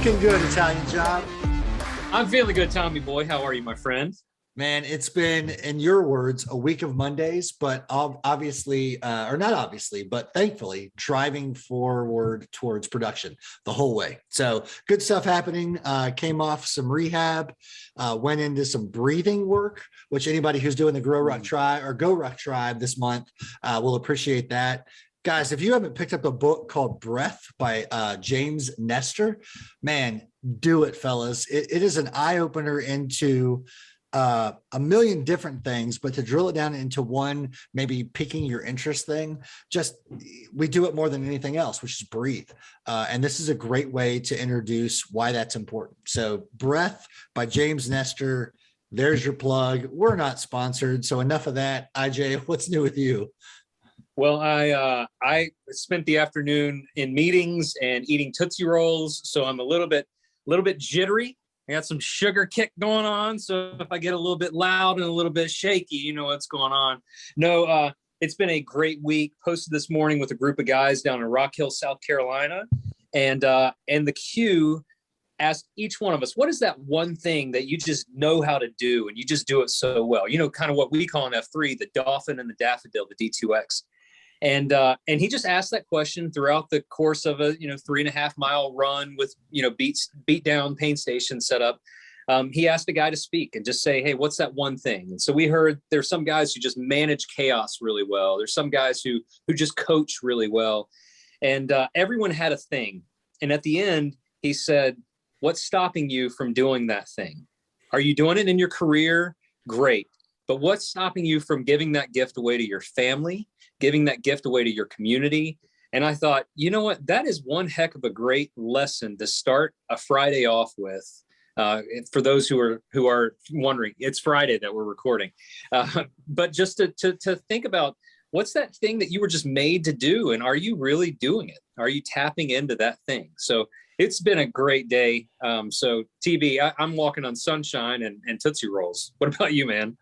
Looking good, Italian Job. I'm feeling good, Tommy boy. How are you, my friend? Man, it's been, in your words, a week of Mondays, but obviously, or not obviously, but thankfully, driving forward towards production the whole way. So good stuff happening. Came off some rehab, went into some breathing work, which anybody who's doing the Grow Ruck Tribe or Go Ruck Tribe this month will appreciate that. Guys, if you haven't picked up a book called Breath by James Nestor, man, do it, fellas. It is an eye-opener into a million different things, but to drill it down into one, maybe piquing your interest thing, just we do it more than anything else, which is breathe. And this is a great way to introduce why that's important. So Breath by James Nestor, there's your plug. We're not sponsored, so enough of that. IJ, what's new with you? Well, I spent the afternoon in meetings and eating Tootsie Rolls, so I'm a little bit jittery. I got some sugar kick going on, so if I get a little bit loud and a little bit shaky, you know what's going on. No, it's been a great week. Posted this morning with a group of guys down in Rock Hill, South Carolina, and the Q asked each one of us, what is that one thing that you just know how to do and you just do it so well? You know, kind of what we call in F3, the dolphin and the daffodil, the D2X. And he just asked that question throughout the course of a 3.5 mile run with beat down pain station set up. He asked a guy to speak and just say, hey, what's that one thing? And so we heard there's some guys who just manage chaos really well. There's some guys who just coach really well. And everyone had a thing. And at the end, he said, what's stopping you from doing that thing? Are you doing it in your career? Great. But what's stopping you from giving that gift away to your family, giving that gift away to your community? And I thought, you know what, that is one heck of a great lesson to start a Friday off with. For those who are wondering, it's Friday that we're recording. But just to think about what's that thing that you were just made to do? And are you really doing it? Are you tapping into that thing? So it's been a great day. So TB, I'm walking on sunshine and Tootsie Rolls. What about you, man?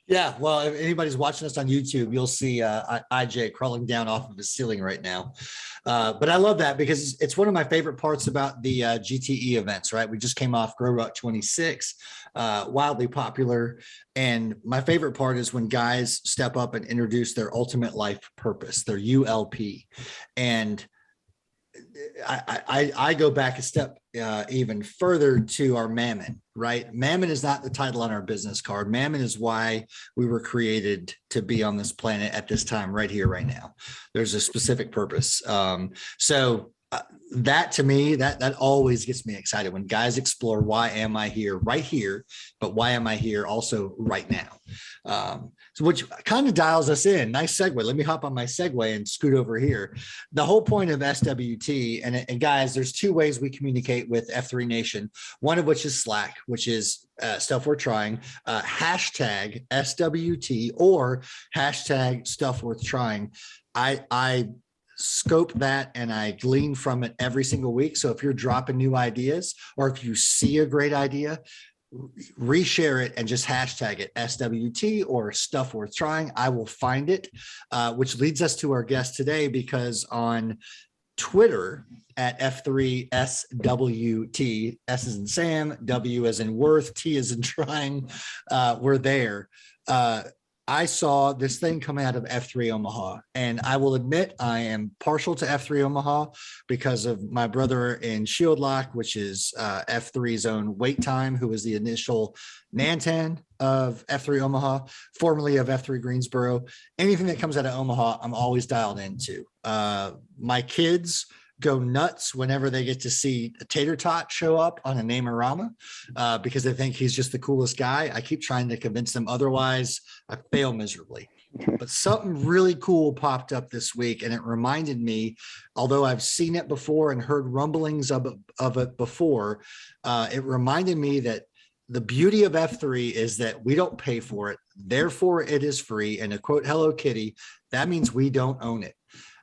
Yeah, well, if anybody's watching us on YouTube, you'll see IJ crawling down off of his ceiling right now. But I love that because it's one of my favorite parts about the GTE events, right? We just came off Grow Ruck 26, wildly popular. And my favorite part is when guys step up and introduce their ultimate life purpose, their ULP. And I go back a step even further to our Mammon, right? Mammon is not the title on our business card. Mammon is why we were created to be on this planet at this time, right here, right now. There's a specific purpose. So that to me, that always gets me excited when guys explore, why am I here right here, but why am I here also right now? So which kind of dials us in. Nice segue. Let me hop on my segue and scoot over here. The whole point of SWT, and guys, there's two ways we communicate with F3 Nation, one of which is Slack, which is stuff we're trying, hashtag SWT or hashtag stuff worth trying. I scope that and I glean from it every single week. So if you're dropping new ideas or if you see a great idea, reshare it and just hashtag it SWT or stuff worth trying. I will find it, which leads us to our guest today, because on Twitter at F3SWT, S as in Sam, W as in worth, T as in trying, we're there. I saw this thing come out of F3 Omaha, and I will admit I am partial to F3 Omaha because of my brother in Shield Lock, which is F3's own Wait Time, who was the initial Nantan of F3 Omaha, formerly of F3 Greensboro. Anything that comes out of Omaha, I'm always dialed into. My kids go nuts whenever they get to see a Tater Tot show up on a Namerama because they think he's just the coolest guy. I keep trying to convince them otherwise. I fail miserably. But something really cool popped up this week, and it reminded me, although I've seen it before and heard rumblings of it before, it reminded me that the beauty of F3 is that we don't pay for it. Therefore, it is free. And to quote Hello Kitty, that means we don't own it.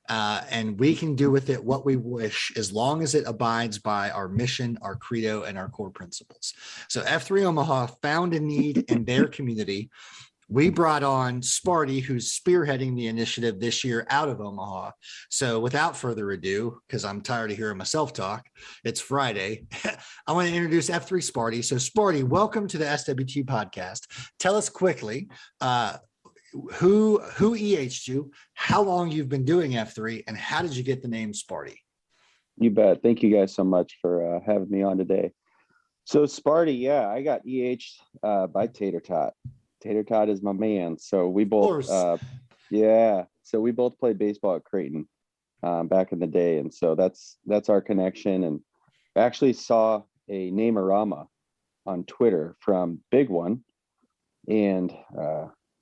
And we can do with it what we wish as long as it abides by our mission, our credo, and our core principles. So F3 Omaha found a need in their community we brought on Sparty, who's spearheading the initiative this year out of Omaha. So without further ado, because I'm tired of hearing myself talk, it's Friday. I want to introduce F3 Sparty. So Sparty, welcome to the SWT podcast. Tell us quickly who EH'd you, how long you've been doing F3, and how did you get the name Sparty? You bet. Thank you guys so much for having me on today. So Sparty, yeah, I got EH'd by Tater Tot. Tater Tot is my man. So we both, so we both played baseball at Creighton back in the day. And so that's our connection. And I actually saw a name-orama on Twitter from Big One. And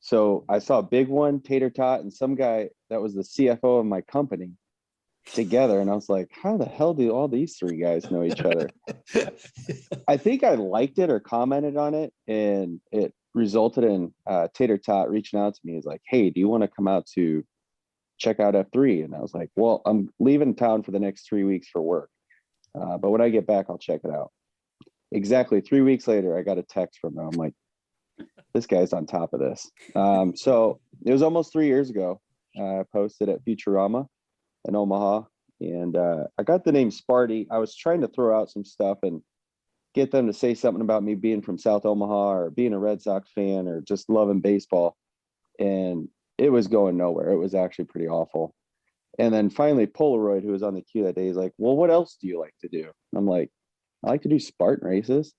so I saw Big One, Tater Tot, and some guy that was the CFO of my company together. And I was like, how the hell do all these three guys know each other? I think I liked it or commented on it, and it resulted in Tater Tot reaching out to me. He's like, hey, do you want to come out to check out F3? And I was like, well, I'm leaving town for the next 3 weeks for work. But when I get back, I'll check it out. Exactly 3 weeks later, I got a text from him. I'm like, this guy's on top of this. So it was almost 3 years ago. I posted at Futurama in Omaha, and I got the name Sparty. I was trying to throw out some stuff and get them to say something about me being from South Omaha or being a Red Sox fan or just loving baseball. And it was going nowhere. It was actually pretty awful. And then finally Polaroid, who was on the queue that day, is like, well, what else do you like to do? And I'm like, I like to do Spartan races.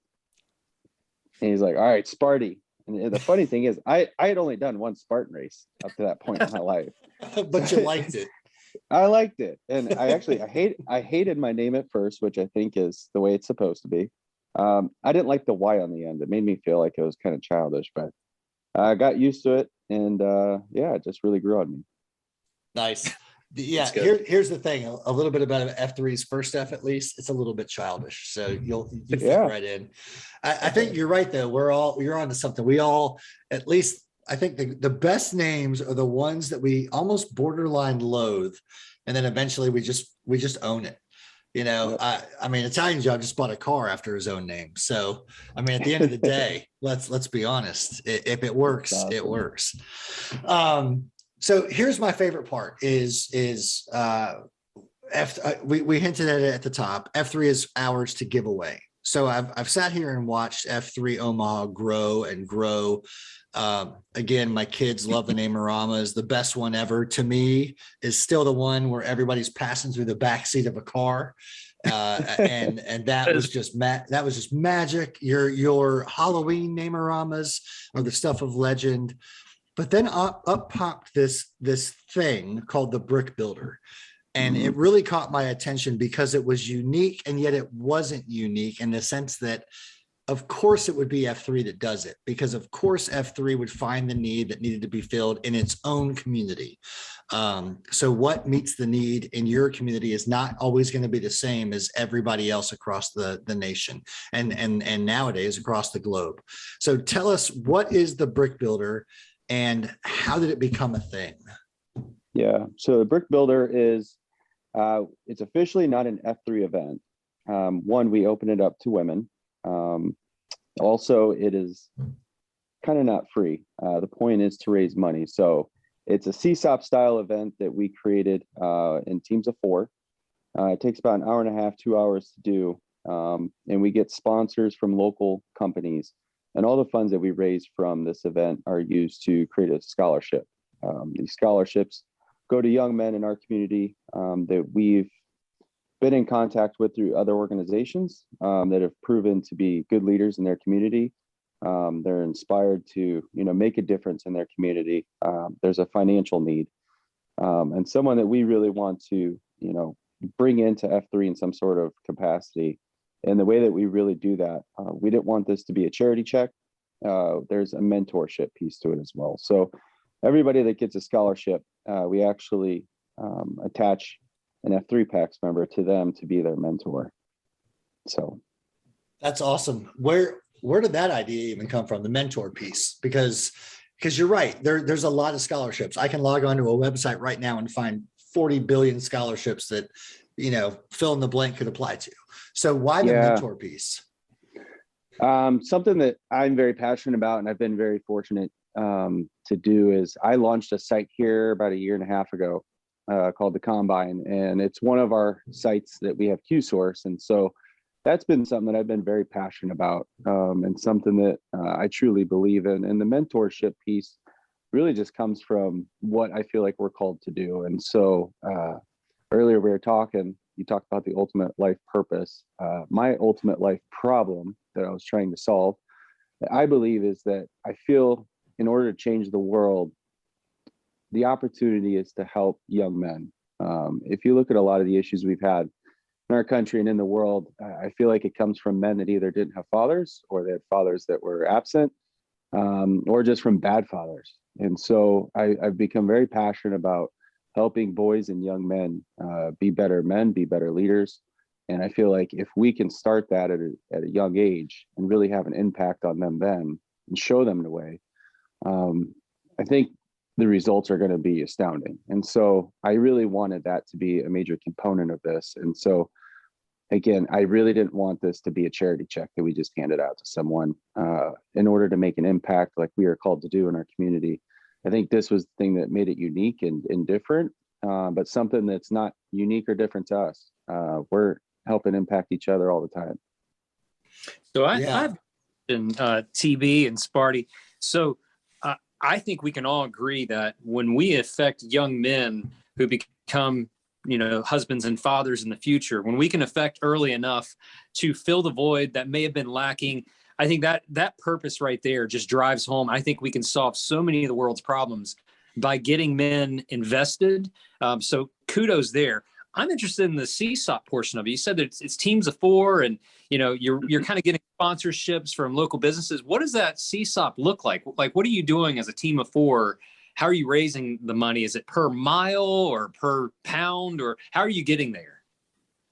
And he's like, all right, Sparty. And the funny thing is I had only done one Spartan race up to that point in my life. But you liked it. I liked it. And I hated my name at first, which I think is the way it's supposed to be. I didn't like the Y on the end. It made me feel like it was kind of childish, but I got used to it, and it just really grew on me. Nice. Yeah, here's the thing. A little bit about F3's first F, at least. It's a little bit childish, so you fit right in. I think you're right, though. You're onto something. We all, at least, I think the best names are the ones that we almost borderline loathe, and then eventually we just own it. You know, I mean, Italian Job just bought a car after his own name. So, I mean, at the end of the day, let's be honest. If it works, awesome. It works. So here's my favorite part is we hinted at it at the top. F3 is ours to give away. So I've sat here and watched F3 Omaha grow and grow. Again, my kids love the name-oramas. The best one ever to me is still the one where everybody's passing through the backseat of a car. And that was just magic. Your Halloween name-oramas are the stuff of legend. But then up popped this thing called the Brick Builder. And it really caught my attention because it was unique, and yet it wasn't unique in the sense that, of course, it would be F3 that does it, because of course F3 would find the need that needed to be filled in its own community. So what meets the need in your community is not always going to be the same as everybody else across the nation and nowadays across the globe. So tell us, what is the Brick Builder and how did it become a thing? Yeah, so the Brick Builder is, it's officially not an F3 event. One, we open it up to women. Also, it is kind of not free. The point is to raise money. So it's a CSOP style event that we created in teams of 4. It takes about an hour and a half, 2 hours to do. And we get sponsors from local companies. And all the funds that we raise from this event are used to create a scholarship. These scholarships go to young men in our community that we've been in contact with through other organizations that have proven to be good leaders in their community. They're inspired to, make a difference in their community. There's a financial need, and someone that we really want to, bring into F3 in some sort of capacity. And the way that we really do that, we didn't want this to be a charity check. There's a mentorship piece to it as well. So everybody that gets a scholarship, we actually attach an F3 PAX member to them to be their mentor. So that's awesome. Where did that idea even come from, the mentor piece? Because you're right, there's a lot of scholarships. I can log on to a website right now and find 40 billion scholarships that, fill in the blank could apply to. So why the mentor piece? Something that I'm very passionate about, and I've been very fortunate to do is I launched a site here about a year and a half ago called the Combine, and it's one of our sites that we have Q-Source. And so that's been something that I've been very passionate about, and something that I truly believe in. And the mentorship piece really just comes from what I feel like we're called to do. And so earlier we were talking, you talked about the ultimate life purpose. My ultimate life problem that I was trying to solve, I believe, is that I feel in order to change the world, the opportunity is to help young men. If you look at a lot of the issues we've had in our country and in the world, I feel like it comes from men that either didn't have fathers, or they had fathers that were absent, or just from bad fathers. And so I've become very passionate about helping boys and young men be better men, be better leaders. And I feel like if we can start that at a young age and really have an impact on them then and show them the way, I think the results are going to be astounding. And so I really wanted that to be a major component of this. And so, again, I really didn't want this to be a charity check that we just handed out to someone in order to make an impact like we are called to do in our community. I think this was the thing that made it unique and different, but something that's not unique or different to us. We're helping impact each other all the time. So I've been TB and Sparty. So I think we can all agree that when we affect young men who become, husbands and fathers in the future, when we can affect early enough to fill the void that may have been lacking, I think that purpose right there just drives home. I think we can solve so many of the world's problems by getting men invested. So kudos there. I'm interested in the CSOP portion of it. You said that it's teams of 4, and you're kind of getting sponsorships from local businesses. What does that CSOP look like? Like, what are you doing as a team of 4? How are you raising the money? Is it per mile or per pound, or how are you getting there?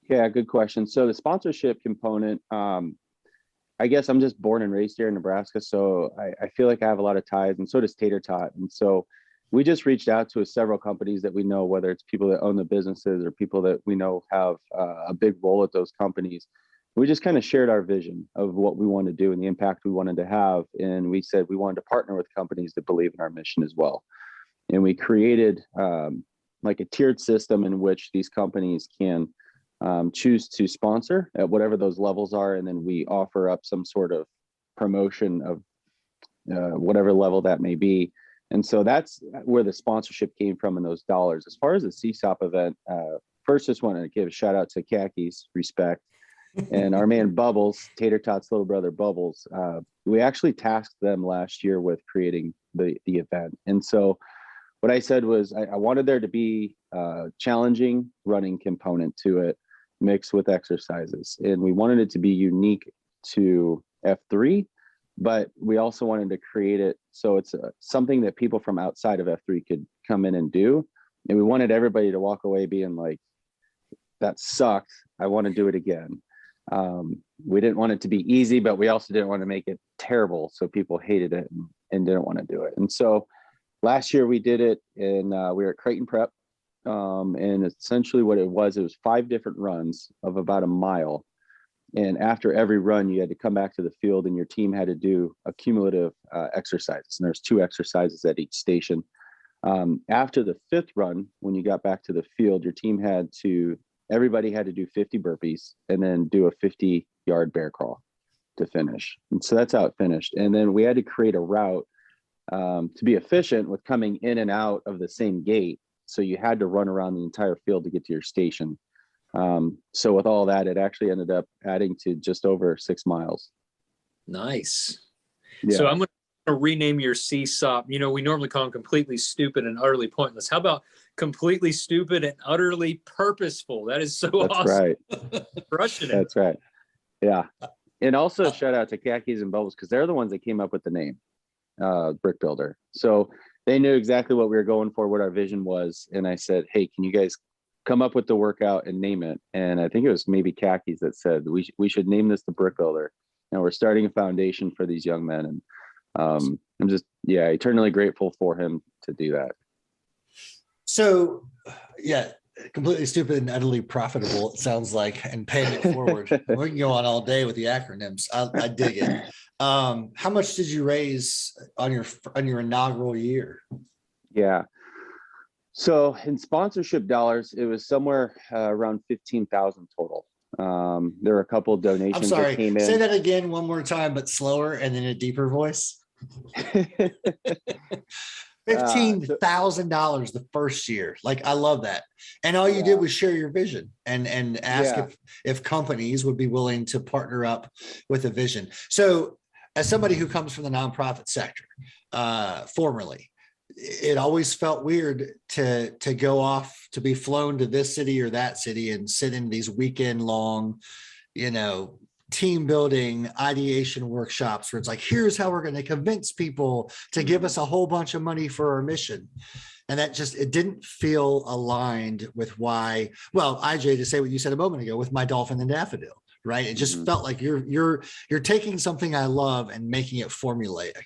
Yeah, good question. So the sponsorship component, I guess I'm just born and raised here in Nebraska, so I feel like I have a lot of ties, and so does Tater Tot. And so we just reached out to several companies that we know, whether it's people that own the businesses or people that we know have a big role at those companies. We just kind of shared our vision of what we want to do and the impact we wanted to have. And we said we wanted to partner with companies that believe in our mission as well. And we created like a tiered system in which these companies can choose to sponsor at whatever those levels are. And then we offer up some sort of promotion of whatever level that may be. And so that's where the sponsorship came from in those dollars. As far as the CSOP event, first just want to give a shout out to Khakis, respect, and our man Bubbles, Tater Tot's little brother Bubbles. We actually tasked them last year with creating the event. And so what I said was I wanted there to be a challenging running component to it mixed with exercises. And we wanted it to be unique to F3, but we also wanted to create it so it's something that people from outside of F3 could come in and do. And we wanted everybody to walk away being like, that sucked. I want to do it again. We didn't want it to be easy, but we also didn't want to make it terrible, so people hated it and didn't want to do it. And so last year we did it, and we were at Creighton Prep. And essentially what it was 5 different runs of about a mile. And after every run, you had to come back to the field, and your team had to do a cumulative exercises. And there's 2 exercises at each station. After the 5th run, when you got back to the field, your team everybody had to do 50 burpees and then do a 50-yard bear crawl to finish. And so that's how it finished. And then we had to create a route to be efficient with coming in and out of the same gate. So you had to run around the entire field to get to your station. So with all that, it actually ended up adding to just over 6 miles. Nice. Yeah. So I'm going to rename your CSOP. We normally call them completely stupid and utterly pointless. How about completely stupid and utterly purposeful? That is so That's awesome. Right. Crushing it. That's right. Yeah. And also shout out to Khakis and Bubbles, because they're the ones that came up with the name Brick Builder. So they knew exactly what we were going for, what our vision was. And I said, hey, can you guys come up with the workout and name it? And I think it was maybe Khakis that said we should name this the Brick Builder. And we're starting a foundation for these young men. And I'm just, eternally grateful for him to do that. So, completely stupid and utterly profitable, it sounds like, and paying it forward. We can go on all day with the acronyms. I dig it. How much did you raise on your inaugural year? Yeah. So in sponsorship dollars, it was somewhere around 15,000 total. There were a couple of I'm donations that sorry. came Say in. that again one more time, but slower and in a deeper voice. $15,000 the first year. Like, I love that. And all you did was share your vision and ask if companies would be willing to partner up with a vision. So as somebody who comes from the nonprofit sector, formerly, it always felt weird to go off, to be flown to this city or that city and sit in these weekend long, team building ideation workshops where it's like, here's how we're going to convince people to give us a whole bunch of money for our mission. And that it didn't feel aligned with why, well, IJ, to say what you said a moment ago with My Dolphin and Daffodil, right? It just felt like you're taking something I love and making it formulaic.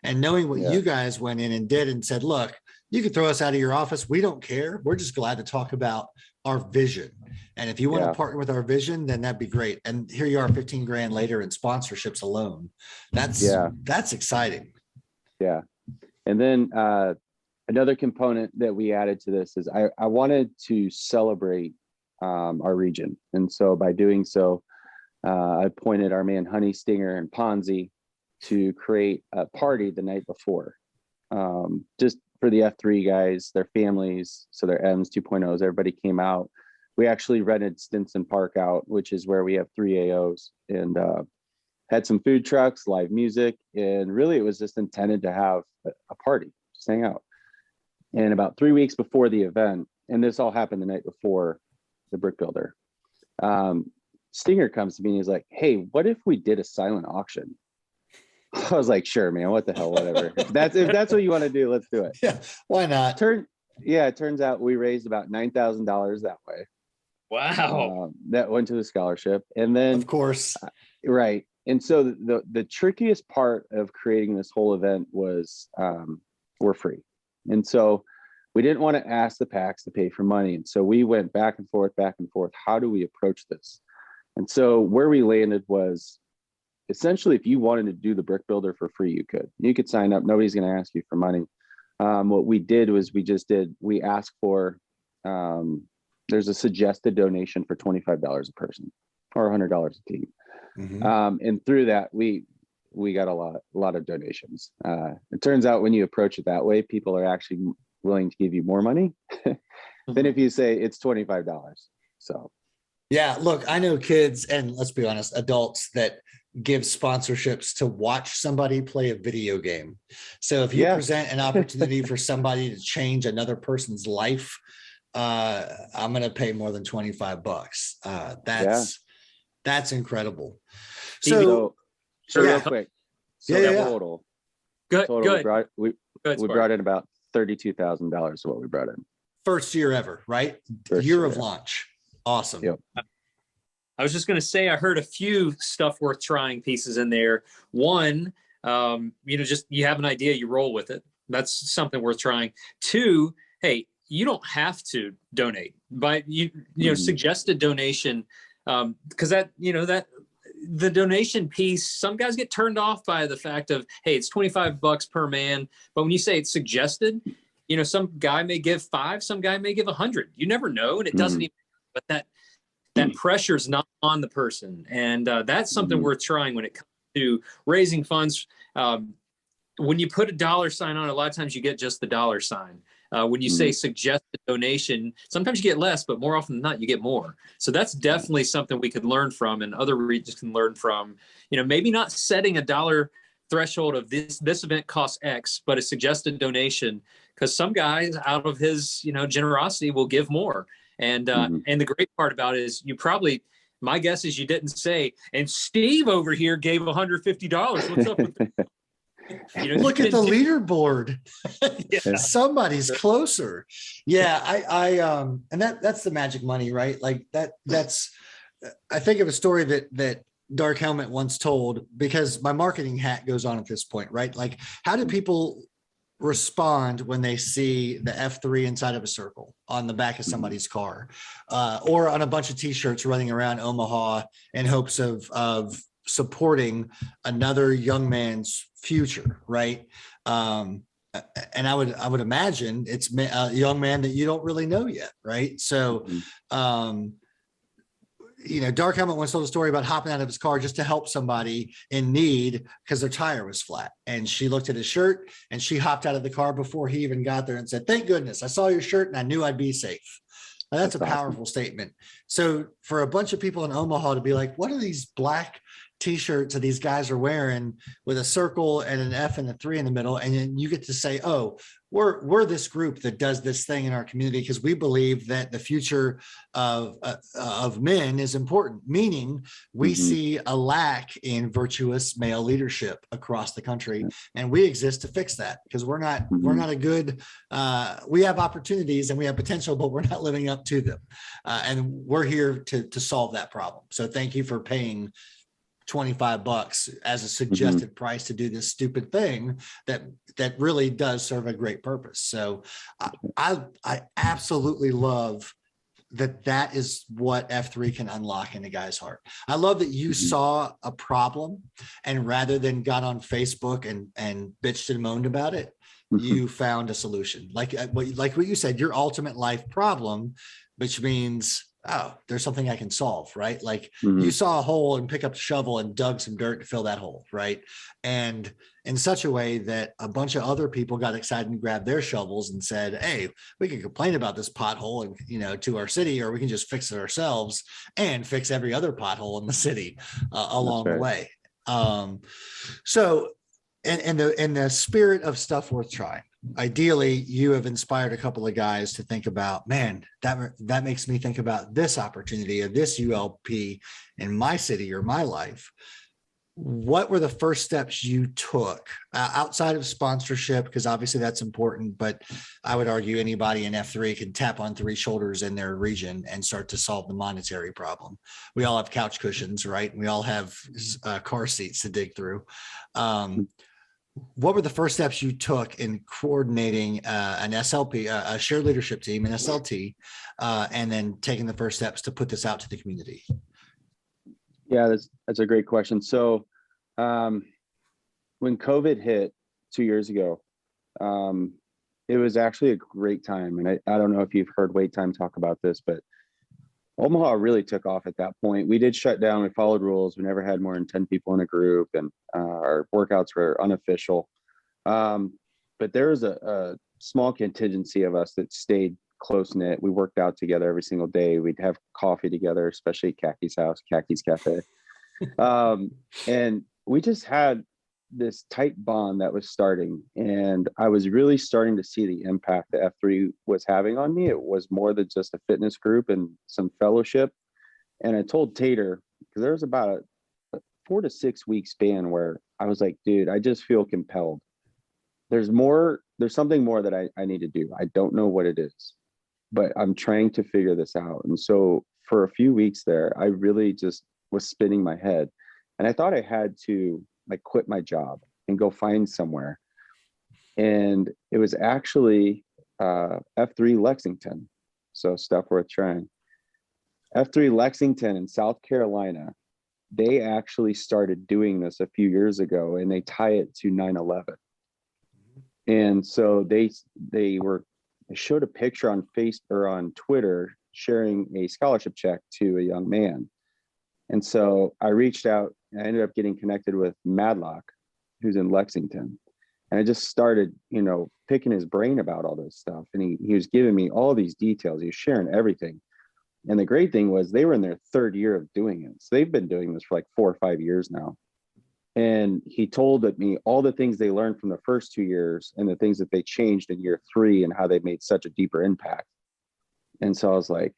And knowing what you guys went in and did and said, look, you can throw us out of your office. We don't care. We're just glad to talk about our vision. And if you want to partner with our vision, then that'd be great. And here you are 15 grand later in sponsorships alone. That's exciting. Yeah. And then another component that we added to this is I wanted to celebrate our region. And so by doing so, I appointed our man Honey Stinger and Ponzi to create a party the night before, just for the F3 guys, their families, so their M's 2.0s, everybody came out. We actually rented Stinson Park out, which is where we have 3 AOs, and had some food trucks, live music, and really it was just intended to have a party, just hang out. And about 3 weeks before the event, and this all happened the night before the brick builder, Stinger comes to me and he's like, hey, what if we did a silent auction? I was like, sure, man, what the hell, whatever. If that's what you want to do, let's do it. Yeah, why not? It turns out we raised about $9,000 that way. Wow. That went to the scholarship. And then, of course, right. And so the trickiest part of creating this whole event was we're free. And so we didn't want to ask the PACs to pay for money. And so we went back and forth. How do we approach this? And so where we landed was, essentially, if you wanted to do the brick builder for free, you could sign up. Nobody's going to ask you for money. What we did was we asked for, there's a suggested donation for $25 a person or $100 a team. And through that, we got a lot of donations. It turns out when you approach it that way, people are actually willing to give you more money than if you say it's $25. So. Yeah, look, I know kids, and let's be honest, adults that give sponsorships to watch somebody play a video game. So if you present an opportunity for somebody to change another person's life, I'm going to pay more than $25. That's incredible. So real quick. Total. Good. We brought in about $32,000 is what we brought in. First year ever, right? Year of launch. Awesome. Yep. I was just going to say, I heard a few stuff worth trying pieces in there. One, just you have an idea, you roll with it. That's something worth trying. Two, hey, you don't have to donate, but suggested donation, because that the donation piece, some guys get turned off by the fact of, hey, it's $25 per man. But when you say it's suggested, some guy may give 5, some guy may give 100. You never know, and it doesn't even. But that pressure is not on the person, and that's something worth trying when it comes to raising funds. When you put a $ sign on it, a lot of times you get just the $ sign. When you say suggested donation, sometimes you get less, but more often than not, you get more. So that's definitely something we could learn from, and other regions can learn from. Maybe not setting a $1 threshold of this event costs X, but a suggested donation, because some guys out of his generosity will give more. And the great part about it is my guess is you didn't say, and Steve over here gave $150. What's up with that? Look at the leaderboard. Somebody's closer. Yeah. And that's the magic money, right? Like I think of a story that Dark Helmet once told, because my marketing hat goes on at this point, right? Like, how do people respond when they see the F3 inside of a circle on the back of somebody's car, or on a bunch of t-shirts running around Omaha in hopes of supporting another young man's future, right? And I would imagine it's a young man that you don't really know yet, right? So, Dark Helmet once told a story about hopping out of his car just to help somebody in need because their tire was flat. And she looked at his shirt and she hopped out of the car before he even got there and said, "Thank goodness I saw your shirt and I knew I'd be safe." Now, that's a powerful statement. So for a bunch of people in Omaha to be like, what are these black t-shirts that these guys are wearing with a circle and an F and a 3 in the middle? And then you get to say, oh, we're this group that does this thing in our community because we believe that the future of men is important, meaning we see a lack in virtuous male leadership across the country, and we exist to fix that because we're not a good we have opportunities and we have potential, but we're not living up to them, and we're here to solve that problem. So thank you for paying $25 as a suggested price to do this stupid thing that really does serve a great purpose. So I absolutely love that is what F3 can unlock in a guy's heart. I love that you saw a problem and rather than got on Facebook and bitched and moaned about it, you found a solution. Like what you said, your ultimate life problem, which means, oh, there's something I can solve, right? Like you saw a hole and pick up the shovel and dug some dirt to fill that hole, right? And in such a way that a bunch of other people got excited and grabbed their shovels and said, hey, we can complain about this pothole and, to our city, or we can just fix it ourselves and fix every other pothole in the city along the way. So in the spirit of stuff worth trying, ideally you have inspired a couple of guys to think about, man, that makes me think about this opportunity of this ULP in my city or my life. What were the first steps you took outside of sponsorship? Because obviously that's important, but I would argue anybody in F3 can tap on 3 shoulders in their region and start to solve the monetary problem. We all have couch cushions, right? We all have car seats to dig through. What were the first steps you took in coordinating an SLP, a shared leadership team, an SLT, and then taking the first steps to put this out to the community? Yeah, that's a great question. So when COVID hit 2 years ago, it was actually a great time. And I don't know if you've heard Wait Time talk about this, but Omaha really took off at that point. We did shut down. We followed rules. We never had more than 10 people in a group, and our workouts were unofficial. But there was a small contingency of us that stayed close knit. We worked out together every single day. We'd have coffee together, especially at Kaki's house, Kaki's Cafe. And we just had this tight bond that was starting. And I was really starting to see the impact that F3 was having on me. It was more than just a fitness group and some fellowship. And I told Tater, because there was about a 4 to 6 week span where I was like, dude, I just feel compelled. There's something more that I need to do. I don't know what it is, but I'm trying to figure this out. And so for a few weeks there, I really just was spinning my head. And I thought I had to quit my job and go find somewhere. And it was actually F3 Lexington. So stuff worth trying. F3 Lexington in South Carolina, they actually started doing this a few years ago, and they tie it to 9/11. And so they showed a picture on Facebook or on Twitter sharing a scholarship check to a young man. And so I reached out and I ended up getting connected with Madlock, who's in Lexington. And I just started, picking his brain about all this stuff. And he was giving me all these details. He was sharing everything. And the great thing was they were in their 3rd year of doing it. So they've been doing this for 4 or 5 years now. And he told me all the things they learned from the first 2 years and the things that they changed in year 3 and how they made such a deeper impact. And so I was like,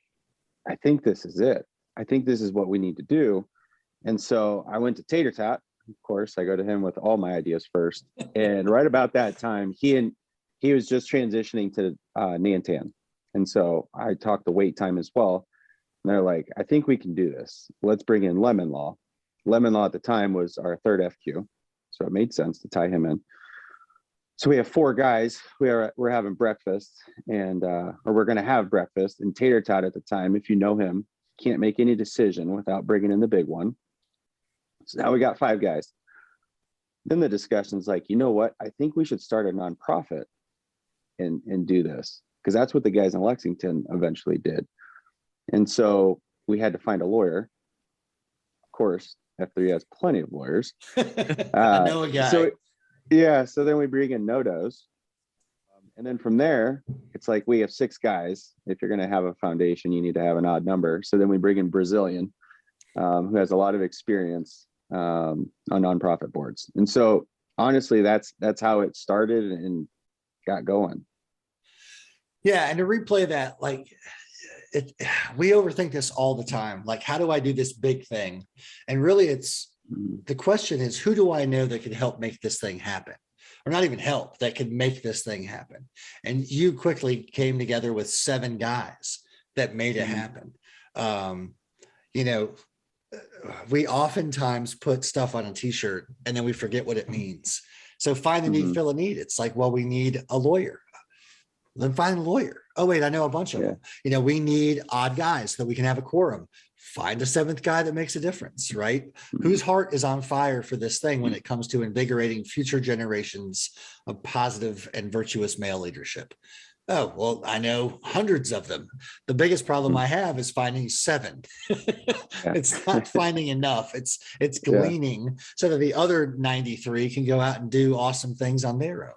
I think this is it. I think this is what we need to do. And so I went to Tater Tot. Of course, I go to him with all my ideas first. And right about that time, he was just transitioning to Nantan. And so I talked to Wait Time as well. And they're like, I think we can do this. Let's bring in Lemon Law. Lemon Law at the time was our 3rd FQ. So it made sense to tie him in. So we have 4 guys. We're having breakfast or we're going to have breakfast. And Tater Tot at the time, if you know him, can't make any decision without bringing in the big one. So now we got 5 guys. Then the discussion's like, you know what? I think we should start a nonprofit and do this, because that's what the guys in Lexington eventually did. And so we had to find a lawyer. Of course, F3 has plenty of lawyers. I know a guy. So then we bring in NODOs. And then from there, it's like we have 6 guys. If you're going to have a foundation, you need to have an odd number. So then we bring in Brazilian, who has a lot of experience on nonprofit boards. And so honestly, that's how it started and got going. Yeah. And to replay that, like we overthink this all the time. Like, how do I do this big thing? And really the question is, who do I know that can help make this thing happen? Or not even help, that can make this thing happen. And you quickly came together with 7 guys that made it happen. You know, we oftentimes put stuff on a t-shirt and then we forget what it means. So find a need, fill a need. It's like, well, we need a lawyer. Then find a lawyer. Oh, wait, I know a bunch of them. You know, we need odd guys so we can have a quorum. Find a 7th guy that makes a difference, right? Whose heart is on fire for this thing when it comes to invigorating future generations of positive and virtuous male leadership? Oh, well, I know hundreds of them. The biggest problem I have is finding 7. It's not finding enough. It's gleaning so that the other 93 can go out and do awesome things on their own.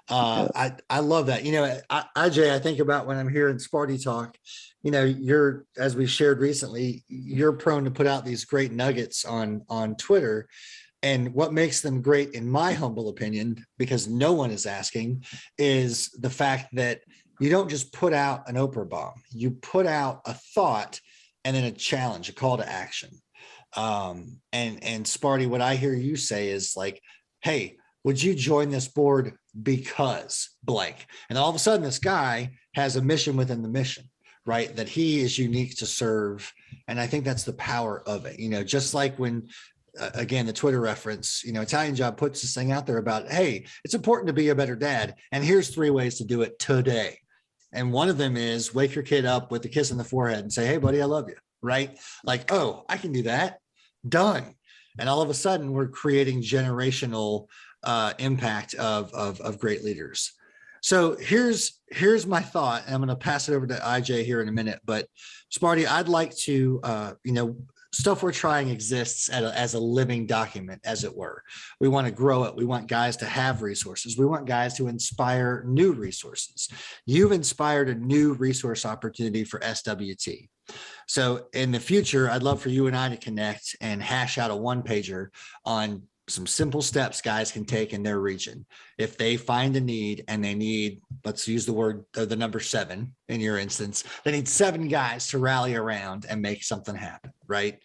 I love that. You know, IJ, I think about when I'm here in Sparty talk, you know, you're, as we shared recently, you're prone to put out these great nuggets on Twitter. And what makes them great, in my humble opinion, because no one is asking, is the fact that you don't just put out an Oprah bomb. You put out a thought and then a challenge, a call to action. And Sparty, what I hear you say is like, hey, would you join this board because blank? And all of a sudden, this guy has a mission within the mission, right? That he is unique to serve. And I think that's the power of it. You know, just like when, again, the Twitter reference, you know, Italian Job puts this thing out there about, hey, it's important to be a better dad. And here's 3 ways to do it today. And one of them is wake your kid up with a kiss on the forehead and say, hey, buddy, I love you, right? Like, oh, I can do that. Done. And all of a sudden, we're creating generational impact of great leaders. So here's my thought, and I'm going to pass it over to IJ here in a minute. But Sparty, I'd like to, you know, stuff we're trying exists as a living document, as it were. We want to grow it. We want guys to have resources. We want guys to inspire new resources. You've inspired a new resource opportunity for SWT. So in the future, I'd love for you and I to connect and hash out a 1-pager on some simple steps guys can take in their region. If they find a need and they need, let's use the number 7 in your instance, they need 7 guys to rally around and make something happen, right?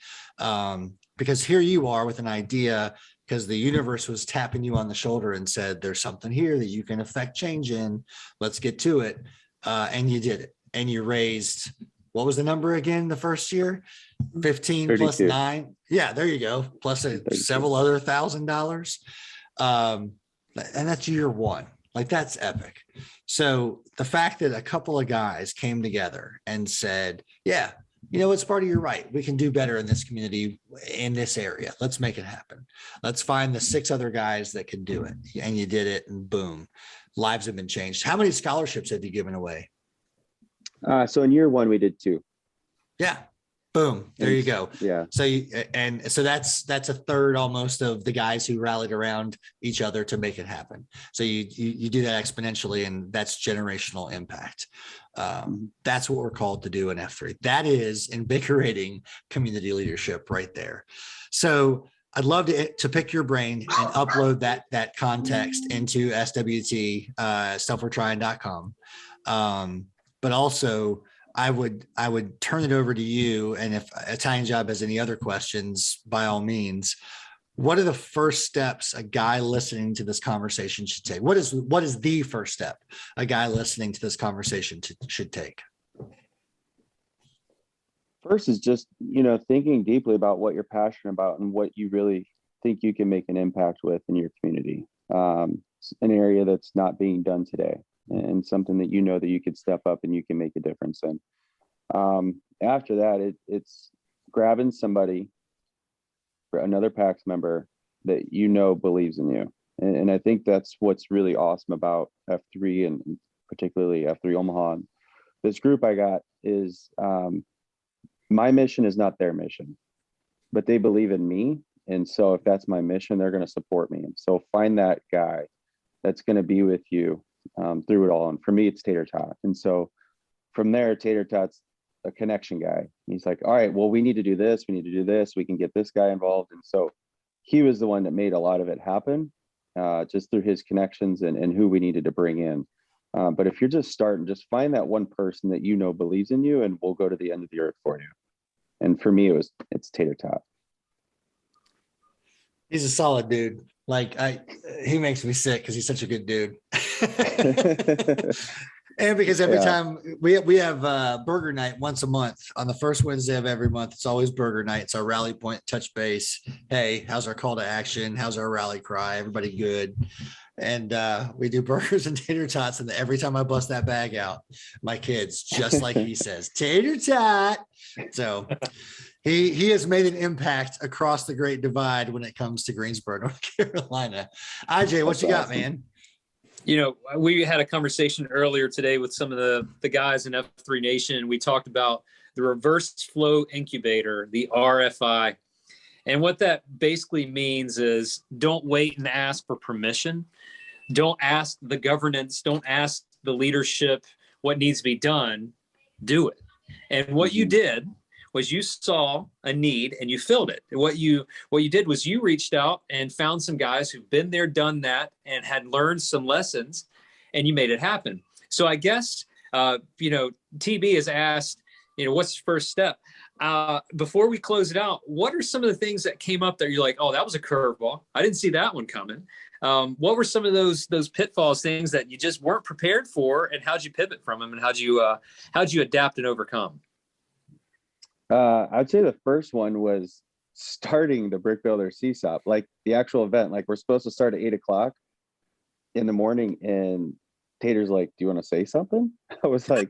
Because here you are with an idea, because the universe was tapping you on the shoulder and said, there's something here that you can affect change in. Let's get to it. And you did it. And you raised, what was the number again the first year? 15 32. plus 9. Yeah, there you go. Plus several other $1,000. And that's year 1. Like, that's epic. So the fact that a couple of guys came together and said, yeah, you know what, Sparty, you're right. We can do better in this community, in this area. Let's make it happen. Let's find the 6 other guys that can do it. And you did it, and boom, lives have been changed. How many scholarships have you given away? So in year 1, we did 2. Yeah. Boom. There you go. Yeah. So that's a third almost of the guys who rallied around each other to make it happen. So you do that exponentially, and that's generational impact. That's what we're called to do in F3. That is invigorating community leadership right there. So I'd love to pick your brain and upload that context into SWT, stuffwe'retrying.com. But also, I would turn it over to you. And if Italian Job has any other questions, by all means, what are the first steps a guy listening to this conversation should take? What is the first step a guy listening to this conversation should take? First is just, you know, thinking deeply about what you're passionate about and what you really think you can make an impact with in your community. An area that's not being done today, and something that you know that you could step up and you can make a difference in. After that, it's grabbing somebody another PAX member that believes in you. And I think that's what's really awesome about F3 and particularly F3 Omaha. This group I got is my mission is not their mission, but they believe in me. And so if that's my mission, they're going to support me. And so find that guy that's going to be with you through it all. And for me, it's Tater Tot. And so from there, Tater Tot's a connection guy. He's like, all right, well, we need to do this. We need to do this. We can get this guy involved. And so he was the one that made a lot of it happen just through his connections and who we needed to bring in. But if you're just starting, just find that one person that believes in you, and we'll go to the end of the earth for you. And for me, it's Tater Tot. He's a solid dude. Like he makes me sick because he's such a good dude. And because every time we have burger night once a month on the first Wednesday of every month, it's always burger night. It's our rally point, touch base. Hey, how's our call to action? How's our rally cry? Everybody good? And we do burgers and tater tots. And every time I bust that bag out, my kids, just like he says, tater tot. So he has made an impact across the Great Divide when it comes to Greensboro, North Carolina. IJ, what you got, man? You know, we had a conversation earlier today with some of the guys in F3 Nation, and we talked about the reverse flow incubator, the RFI. And what that basically means is don't wait and ask for permission. Don't ask the governance. Don't ask the leadership what needs to be done. Do it. And what you did was you saw a need and you filled it. And what you did was you reached out and found some guys who've been there, done that, and had learned some lessons, and you made it happen. So I guess, TB has asked, what's the first step? Before we close it out, what are some of the things that came up that you're like, oh, that was a curveball. I didn't see that one coming. What were some of those pitfalls, things that you just weren't prepared for, and how'd you pivot from them, and how'd you adapt and overcome? I'd say the first one was starting the Brick Builder CSOP, like the actual event. Like we're supposed to start at 8:00 in the morning, and Tater's like, "Do you want to say something?" I was like,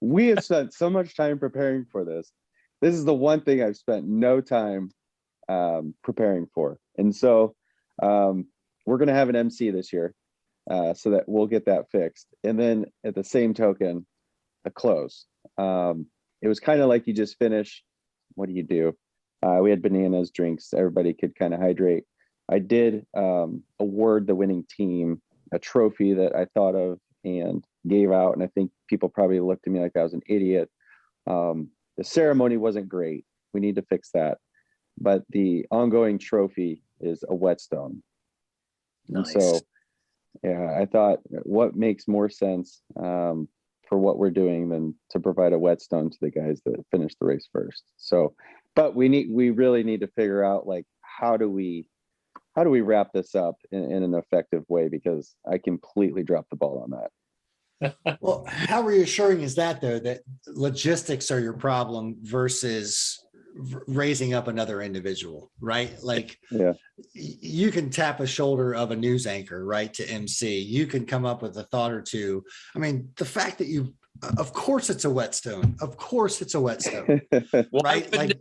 "We have spent so much time preparing for this. This is the one thing I've spent no time preparing for." And so we're gonna have an MC this year, so that we'll get that fixed. And then at the same token, a close. It was kind of like you just finish. What do you do? We had bananas, drinks. Everybody could kind of hydrate. I did award the winning team a trophy that I thought of and gave out. And I think people probably looked at me like I was an idiot. The ceremony wasn't great. We need to fix that. But the ongoing trophy is a whetstone. Nice. And so, I thought, what makes more sense for what we're doing than to provide a whetstone to the guys that finished the race first. So, but we really need to figure out, like, how do we wrap this up in an effective way, because I completely dropped the ball on that. Well, how reassuring is that, though, that logistics are your problem versus raising up another individual, right? Like, you can tap a shoulder of a news anchor, right, to MC. You can come up with a thought or two. I mean, the fact that of course it's a whetstone. Of course it's a whetstone, right? Like,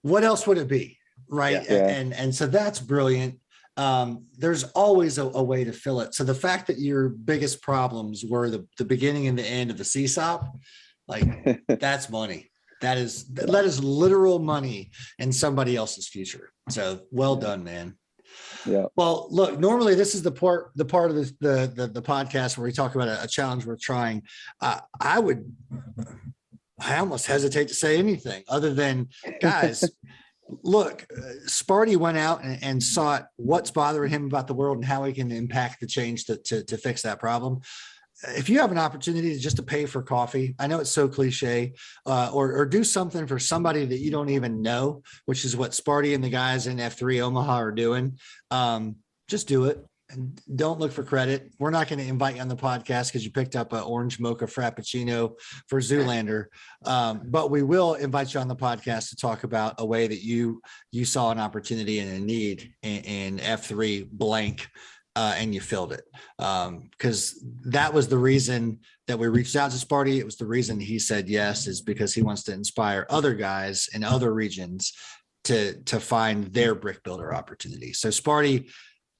what else would it be, right? Yeah. And so that's brilliant. There's always a way to fill it. So the fact that your biggest problems were the beginning and the end of the CSOP, like, that's money. That is literal money in somebody else's future. So well done, man. Yeah. Well, look, normally this is the part of the podcast where we talk about a challenge we're trying. I almost hesitate to say anything other than, guys, look, Sparty went out and sought what's bothering him about the world and how he can impact the change to fix that problem. If you have an opportunity just to pay for coffee, I know it's so cliche, or do something for somebody that you don't even know, which is what Sparty and the guys in F3 Omaha are doing. Just do it and don't look for credit. We're not going to invite you on the podcast because you picked up an orange mocha frappuccino for Zoolander. But we will invite you on the podcast to talk about a way that you saw an opportunity and a need in F3 blank. And you filled it, because that was the reason that we reached out to Sparty. It was the reason he said yes, is because he wants to inspire other guys in other regions to find their brick builder opportunity. So Sparty,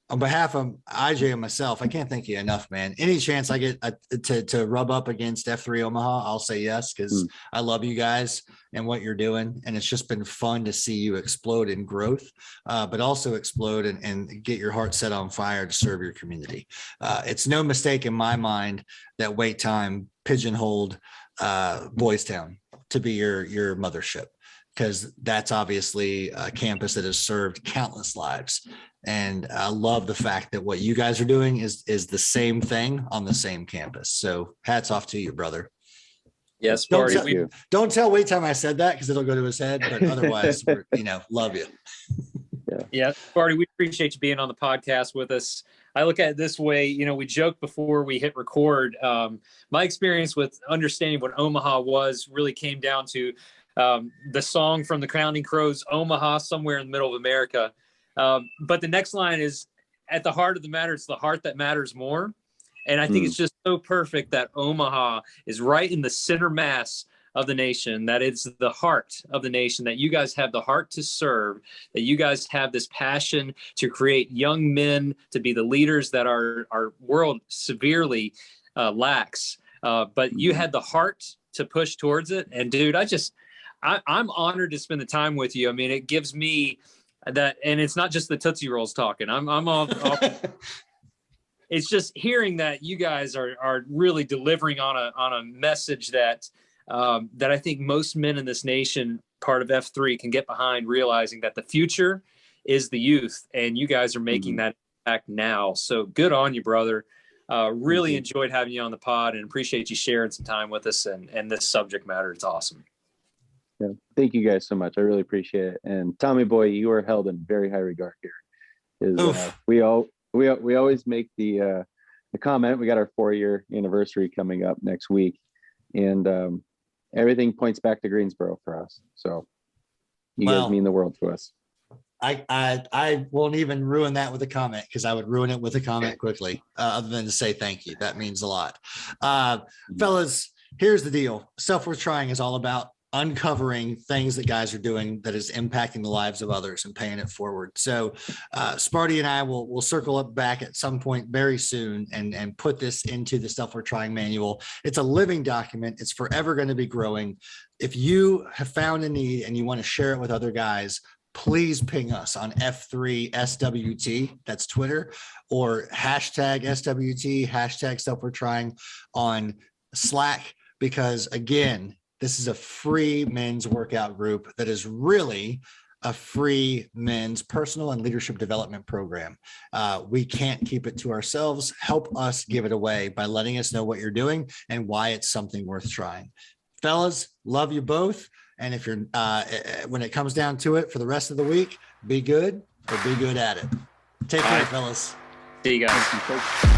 on behalf of IJ and myself, I can't thank you enough, man. Any chance I get to rub up against F3 Omaha, I'll say yes, because I love you guys and what you're doing. And it's just been fun to see you explode in growth, but also explode and get your heart set on fire to serve your community. It's no mistake in my mind that Wait Time pigeonholed Boys Town to be your mothership, because that's obviously a campus that has served countless lives. And I love the fact that what you guys are doing is the same thing on the same campus. So hats off to you, brother. Yes, don't tell Wait Time I said that, because it'll go to his head, but otherwise, love you. Yeah, Sparty, we appreciate you being on the podcast with us. I look at it this way, we joked before we hit record. My experience with understanding what Omaha was really came down to the song from the Counting Crows, Omaha, somewhere in the middle of America. But the next line is, at the heart of the matter, it's the heart that matters more. And I think it's just so perfect that Omaha is right in the center mass of the nation, that it's the heart of the nation, that you guys have the heart to serve, that you guys have this passion to create young men to be the leaders that our world severely lacks. But you had the heart to push towards it. And dude, I'm honored to spend the time with you. I mean, it gives me that, and it's not just the Tootsie Rolls talking. I'm off. It's just hearing that you guys are really delivering on a message that I think most men in this nation, part of F3, can get behind, realizing that the future is the youth, and you guys are making that impact now. So good on you, brother. Really enjoyed having you on the pod, and appreciate you sharing some time with us and this subject matter. It's awesome. Yeah, thank you guys so much. I really appreciate it. And Tommy boy, you are held in very high regard here. We always make the comment. We got our 4-year anniversary coming up next week, and everything points back to Greensboro for us. So you guys mean the world to us. I won't even ruin that with a comment, because I would ruin it with a comment quickly, other than to say thank you. That means a lot. Fellas, here's the deal. Stuff Worth Trying is all about uncovering things that guys are doing that is impacting the lives of others and paying it forward. So Sparty and I will circle up back at some point very soon and put this into the Stuff We're Trying manual. It's a living document. It's forever going to be growing. If you have found a need and you want to share it with other guys, please ping us on F3 SWT, that's Twitter, or hashtag SWT, hashtag Stuff We're Trying on Slack, because again, this is a free men's workout group that is really a free men's personal and leadership development program. We can't keep it to ourselves. Help us give it away by letting us know what you're doing and why it's something worth trying. Fellas, love you both. And if you're, when it comes down to it for the rest of the week, be good or be good at it. Take care, fellas. See you guys.